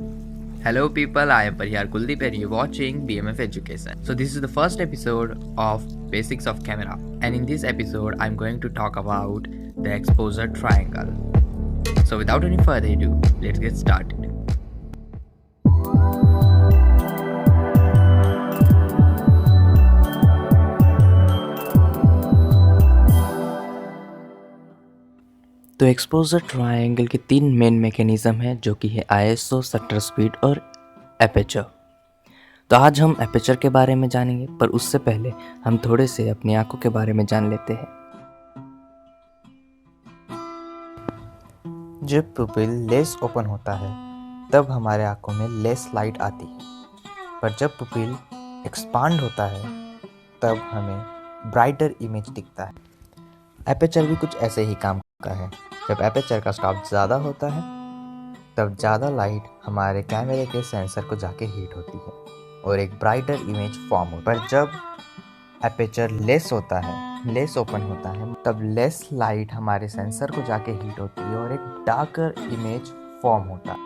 Hello people, I am Parihar Kuldeep and you're watching BMF Education. So this is the first episode of Basics of Camera, and in this episode I'm going to talk about the exposure triangle. So without any further ado, let's get started. तो exposure triangle के तीन main mechanism हैं जो कि है ISO, shutter speed और aperture. तो आज हम एपेचर के बारे में जानेंगे, पर उससे पहले हम थोड़े से अपनी आंखों के बारे में जान लेते हैं। जब पुपिल लेस ओपन होता है तब हमारे आंखों में लेस लाइट आती है, पर जब पुपिल एक्सपांड होता है तब हमें ब्राइटर इमेज दिखता है। एपेचर भी कुछ ऐसे ही काम करता है। जब एपेचर का स्टॉप ज़्यादा होता है तब ज़्यादा लाइट हमारे कैमरे के सेंसर को जाके हीट होती है और एक ब्राइटर इमेज फॉर्म होता है। पर जब एपेचर लेस ओपन होता है तब लेस लाइट हमारे सेंसर को जाके हीट होती है और एक डार्कर इमेज फॉर्म होता है।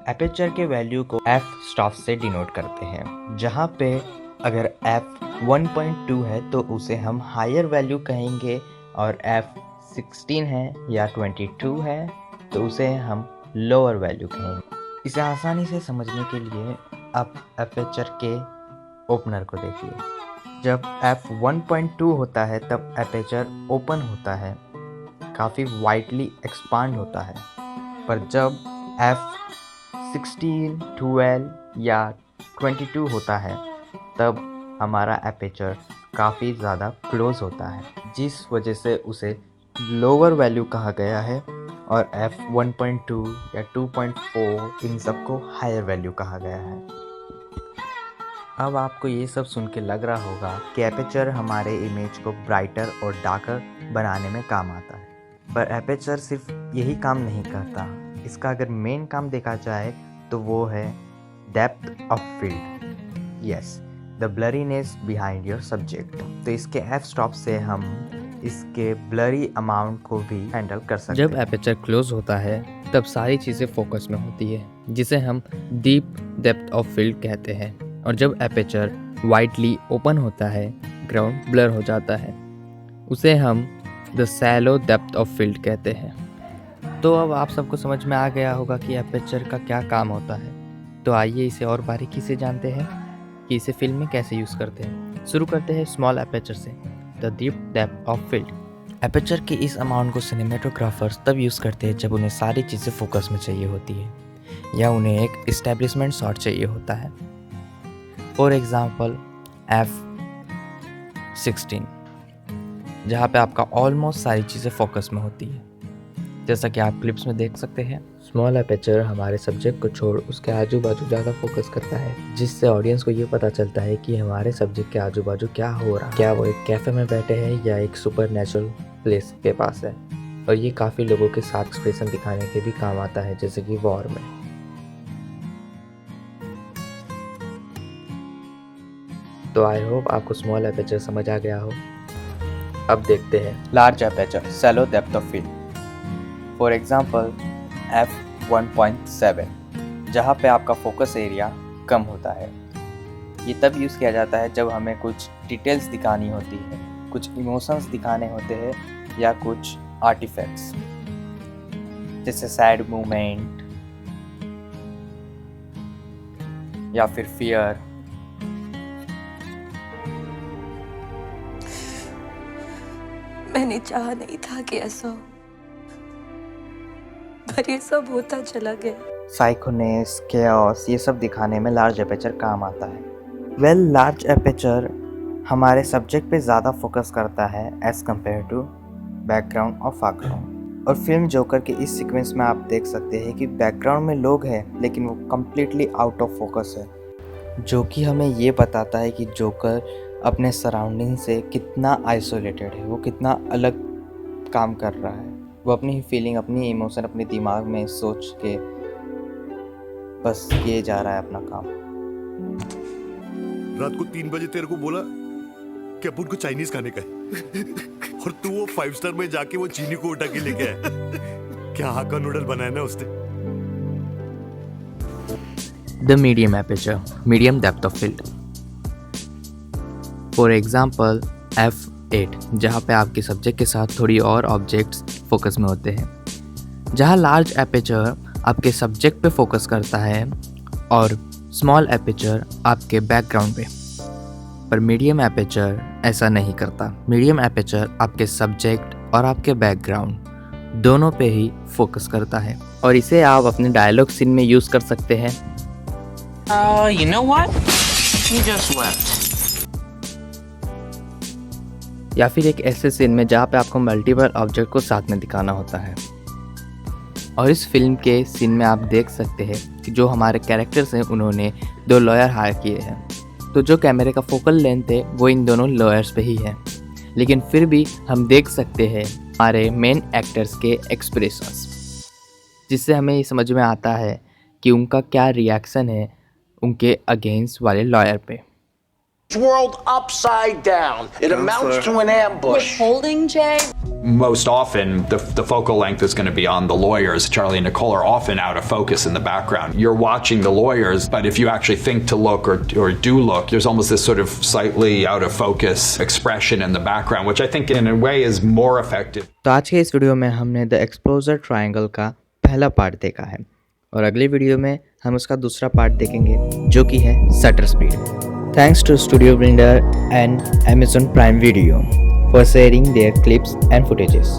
एपेचर के वैल्यू को एफ स्टॉप से डिनोट करते हैं, जहाँ पे अगर एफ 1.2 है तो उसे हम हायर वैल्यू कहेंगे, और एफ 16 है या 22 है तो उसे हम लोअर वैल्यू कहेंगे। इसे आसानी से समझने के लिए आप एपेचर के ओपनर को देखिए। जब एफ 1.2 होता है तब एपेचर ओपन होता है, काफ़ी वाइडली एक्सपांड होता है, पर जब एफ 16, 12 या 22 होता है तब हमारा एपेचर काफ़ी ज़्यादा क्लोज होता है, जिस वजह से उसे लोअर वैल्यू कहा गया है, और एफ 1.2 या 2.4 इन सबको हायर वैल्यू कहा गया है। अब आपको ये सब सुन के लग रहा होगा कि एपेचर हमारे इमेज को ब्राइटर और डार्कर बनाने में काम आता है, पर एपेचर सिर्फ यही काम नहीं करता। इसका अगर मेन काम देखा जाए तो वो है depth of field, yes, the blurriness behind your subject. तो इसके एफ स्टॉप से हम इसके ब्लरी अमाउंट को भी हैंडल कर सकते हैं। जब एपेचर क्लोज होता है तब सारी चीज़ें फोकस में होती है, जिसे हम डीप डेप्थ ऑफ फील्ड कहते हैं, और जब एपेचर वाइडली ओपन होता है ग्राउंड ब्लर हो जाता है, उसे हम the shallow depth of field कहते हैं। तो अब आप सबको समझ में आ गया होगा कि एपेचर का क्या काम होता है। तो आइए इसे और बारीकी से जानते हैं कि इसे फिल्म में कैसे यूज़ करते हैं। शुरू करते हैं स्मॉल एपेचर से, the deep depth of field. Aperture के इस अमाउंट को सिनेमेटोग्राफर्स तब यूज़ करते हैं जब उन्हें सारी चीज़ें फोकस में चाहिए होती है या उन्हें एक इस्टेब्लिशमेंट शॉट चाहिए होता है। फॉर एग्जाम्पल F16, जहाँ पे आपका ऑलमोस्ट सारी चीज़ें फोकस में होती है, जैसा कि आप क्लिप्स में देख सकते हैं। स्मॉल एपेचर हमारे सब्जेक्ट को छोड़ उसके आजू बाजू ज़्यादा फोकस करता है, जिससे ऑडियंस को ये पता चलता है कि हमारे सब्जेक्ट के आजू बाजू क्या हो रहा है, क्या वो एक कैफ़े में बैठे हैं या एक सुपर नेचुरल प्लेस के पास है। और ये काफ़ी लोगों के साथ एक्सप्रेशन दिखाने के भी काम आता है, जैसे कि वॉर में। तो आई होप आपको स्मॉल एपेचर समझ आ गया हो। अब देखते हैं large aperture, shallow depth of field. For example F1.7, जहाँ पे आपका फोकस एरिया कम होता है। ये तब यूज़ किया जाता है जब हमें कुछ डिटेल्स दिखानी होती है, कुछ इमोशंस दिखाने होते हैं या कुछ आर्टिफैक्ट्स, जैसे सैड मोमेंट या फिर फियर। मैंने चाहा नहीं था कि ऐसा हो, पर ये सब होता चला गया। साइकोनेस, केओस, ये सब दिखाने में लार्ज एपेचर काम आता है। लार्ज एपेचर हमारे सब्जेक्ट पे ज़्यादा फोकस करता है एज़ कम्पेयर टू बैकग्राउंड और फोरग्राउंड। और फिल्म जोकर के इस सीक्वेंस में आप देख सकते हैं कि बैकग्राउंड में लोग हैं लेकिन वो कम्प्लीटली आउट ऑफ फोकस है, जो कि हमें ये बताता है कि जोकर अपने सराउंडिंग से कितना आइसोलेटेड है, वो कितना अलग काम कर रहा है। वो अपनी फीलिंग, अपनी इमोशन अपने दिमाग में सोच के बस किए जा रहा है अपना काम। रात को 3 बजे तेरे को बोला कि अपन को चाइनीज खाने का है और तू वो 5 स्टार में जाके वो चीनी को उठा के लेके आया। क्या हाका नूडल बनाया ना उसने। The medium aperture, medium depth of field. For example, f8, जहाँ पे आपके सब्जेक्ट के साथ थोड़ी और ऑब्जेक्ट्स फोकस में होते हैं. जहाँ लार्ज एपेचर आपके सब्जेक्ट पे फोकस करता है और स्मॉल एपेचर आपके बैकग्राउंड पे. पर मीडियम एपेचर ऐसा नहीं करता. मीडियम एपेचर आपके सब्जेक्ट और आपके बैकग्राउंड दोनों पे ही फोकस करता है और इसे आप अपने डायलॉग सीन में यूज़ कर सकते हैं. You know what? He just left. या फिर एक ऐसे सीन में जहाँ पे आपको मल्टीपल ऑब्जेक्ट को साथ में दिखाना होता है. और इस फिल्म के सीन में आप देख सकते हैं कि जो हमारे कैरेक्टर्स हैं उन्होंने 2 लॉयर हायर किए हैं. तो जो कैमरे का फोकल लेंथ है वो इन दोनों लॉयर्स पे ही है, लेकिन फिर भी हम देख सकते हैं हमारे मेन एक्टर्स के एक्सप्रेशंस, जिससे हमें ये समझ में आता है कि उनका क्या रिएक्शन है उनके अगेंस्ट वाले लॉयर पे. World upside down. It amounts to an ambush. Withholding, Jay? Most often, the focal length is going to be on the lawyers. Charlie and Nicole are often out of focus in the background. You're watching the lawyers, but if you actually think to look or do look, there's almost this sort of slightly out of focus expression in the background, which I think in a way is more effective. तो आज के इस video में हमने the exposure triangle का पहला part देखा है और अगले वीडियो में हम उसका दूसरा पार्ट देखेंगे जो कि है shutter speed. Thanks to Studio Blender and Amazon Prime Video for sharing their clips and footages.